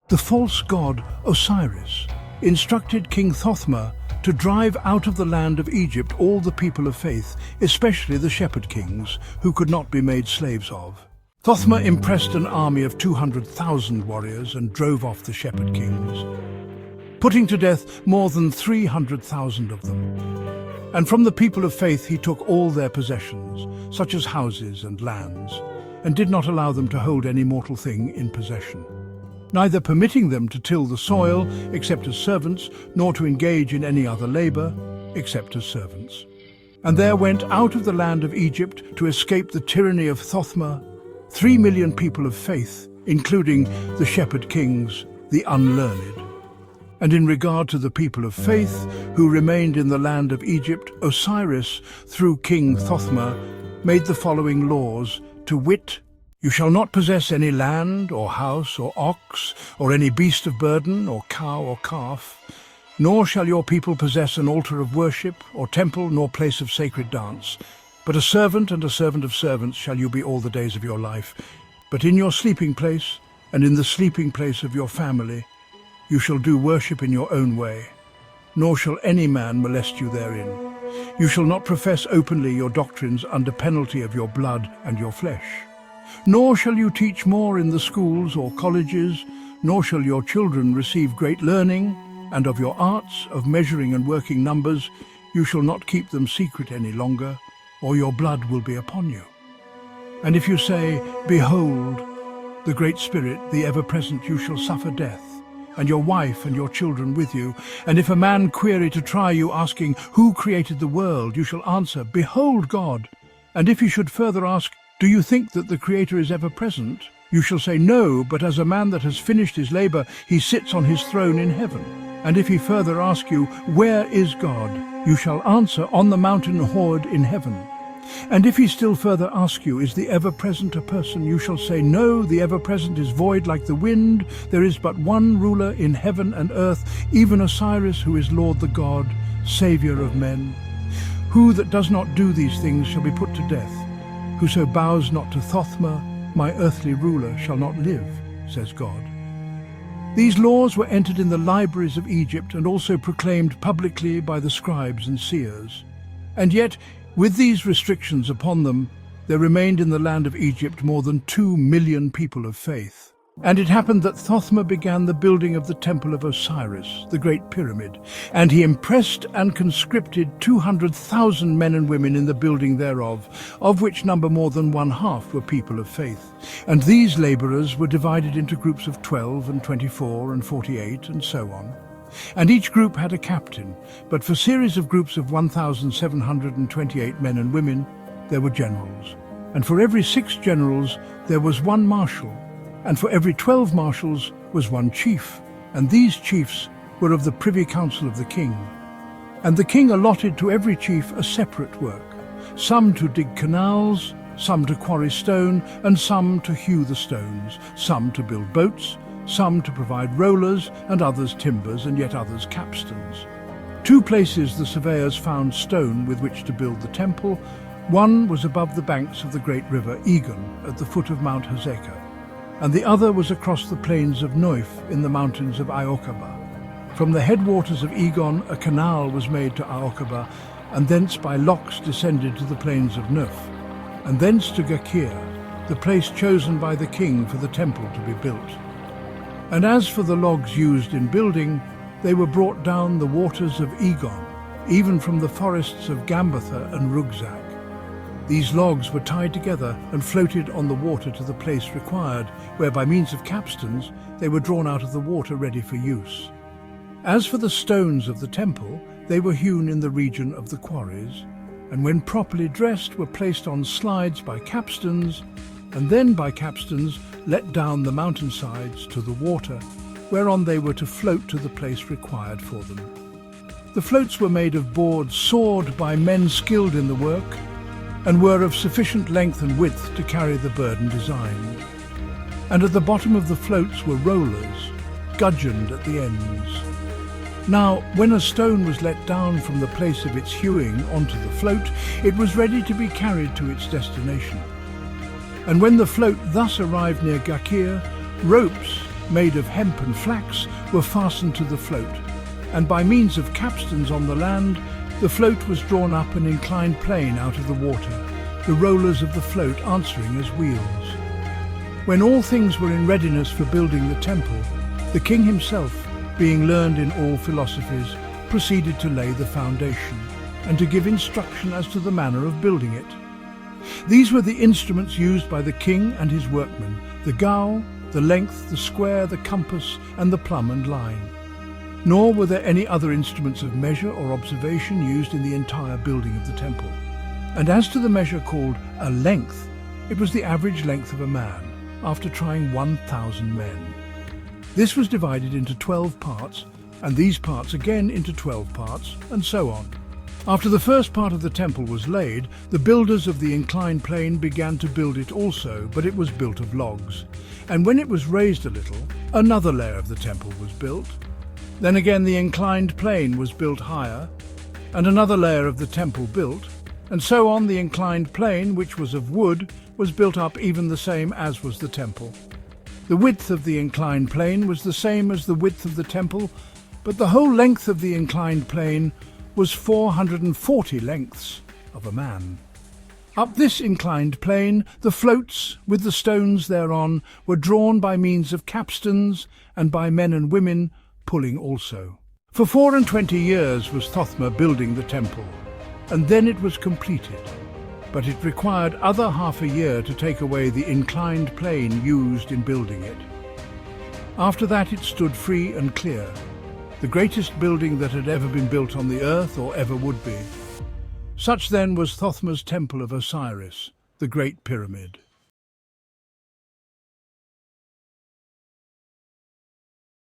The false god Osiris instructed King Thothma to drive out of the land of Egypt all the people of faith, especially the shepherd kings, who could not be made slaves of. Thothma impressed an army of 200,000 warriors and drove off the shepherd kings, putting to death more than 300,000 of them. And from the people of faith he took all their possessions, such as houses and lands, and did not allow them to hold any mortal thing in possession, neither permitting them to till the soil except as servants, nor to engage in any other labor except as servants. And there went out of the land of Egypt to escape the tyranny of Thothma 3 million people of faith, including the shepherd kings, the unlearned. And in regard to the people of faith who remained in the land of Egypt, Osiris, through King Thothma, made the following laws, to wit, you shall not possess any land or house or ox or any beast of burden or cow or calf, nor shall your people possess an altar of worship or temple nor place of sacred dance. But a servant and a servant of servants shall you be all the days of your life. But in your sleeping place and in the sleeping place of your family, you shall do worship in your own way, nor shall any man molest you therein. You shall not profess openly your doctrines under penalty of your blood and your flesh. Nor shall you teach more in the schools or colleges, nor shall your children receive great learning, and of your arts, of measuring and working numbers, you shall not keep them secret any longer, or your blood will be upon you. And if you say, behold, the Great Spirit, the ever-present, you shall suffer death, and your wife and your children with you. And if a man query to try you, asking, who created the world, you shall answer, behold God. And if he should further ask, do you think that the Creator is ever present? You shall say, no, but as a man that has finished his labor, he sits on his throne in heaven. And if he further ask you, where is God? You shall answer, on the mountain Hord in heaven. And if he still further ask you, is the ever-present a person? You shall say, no, the ever-present is void like the wind. There is but one ruler in heaven and earth, even Osiris, who is Lord the God, Saviour of men. Who that does not do these things shall be put to death. Whoso bows not to Thothma, my earthly ruler, shall not live, says God. These laws were entered in the libraries of Egypt and also proclaimed publicly by the scribes and seers. And yet, with these restrictions upon them, there remained in the land of Egypt more than 2 million people of faith. And it happened that Thothma began the building of the temple of Osiris, the Great Pyramid, and he impressed and conscripted 200,000 men and women in the building thereof, of which number more than 1/2 were people of faith. And these laborers were divided into groups of 12 and 24 and 48 and so on. And each group had a captain, but for series of groups of 1,728 men and women, there were generals. And for every 6 generals, there was 1 marshal, and for every 12 marshals was 1 chief, and these chiefs were of the privy council of the king. And the king allotted to every chief a separate work, some to dig canals, some to quarry stone, and some to hew the stones, some to build boats, some to provide rollers, and others timbers, and yet others capstans. 2 places the surveyors found stone with which to build the temple. One was above the banks of the great river Egon at the foot of Mount Hezekah, and the other was across the plains of Neuf in the mountains of Iokaba. From the headwaters of Egon a canal was made to Iokaba, and thence by locks descended to the plains of Neuf, and thence to Gakir, the place chosen by the king for the temple to be built. And as for the logs used in building, they were brought down the waters of Egon, even from the forests of Gambatha and Rugzak. These logs were tied together and floated on the water to the place required, where by means of capstans they were drawn out of the water ready for use. As for the stones of the temple, they were hewn in the region of the quarries, and when properly dressed were placed on slides by capstans, and then by capstans let down the mountainsides to the water, whereon they were to float to the place required for them. The floats were made of boards sawed by men skilled in the work, and were of sufficient length and width to carry the burden designed. And at the bottom of the floats were rollers, gudgeoned at the ends. Now, when a stone was let down from the place of its hewing onto the float, it was ready to be carried to its destination. And when the float thus arrived near Gakir, ropes made of hemp and flax, were fastened to the float, and by means of capstans on the land, the float was drawn up an inclined plane out of the water, the rollers of the float answering as wheels. When all things were in readiness for building the temple, the king himself, being learned in all philosophies, proceeded to lay the foundation, and to give instruction as to the manner of building it. These were the instruments used by the king and his workmen, the gowl, the length, the square, the compass, and the plumb and line. Nor were there any other instruments of measure or observation used in the entire building of the temple. And as to the measure called a length, it was the average length of a man, after trying 1,000 men. This was divided into 12 parts, and these parts again into 12 parts, and so on. After the first part of the temple was laid, the builders of the inclined plane began to build it also, but it was built of logs. And when it was raised a little, another layer of the temple was built. Then again the inclined plane was built higher, and another layer of the temple built, and so on the inclined plane, which was of wood, was built up even the same as was the temple. The width of the inclined plane was the same as the width of the temple, but the whole length of the inclined plane was 440 lengths of a man. Up this inclined plane, the floats, with the stones thereon, were drawn by means of capstans, and by men and women pulling also. For 24 years was Thothma building the temple, and then it was completed. But it required other half a year to take away the inclined plane used in building it. After that it stood free and clear, the greatest building that had ever been built on the earth or ever would be. Such then was Thothma's temple of Osiris, the Great Pyramid.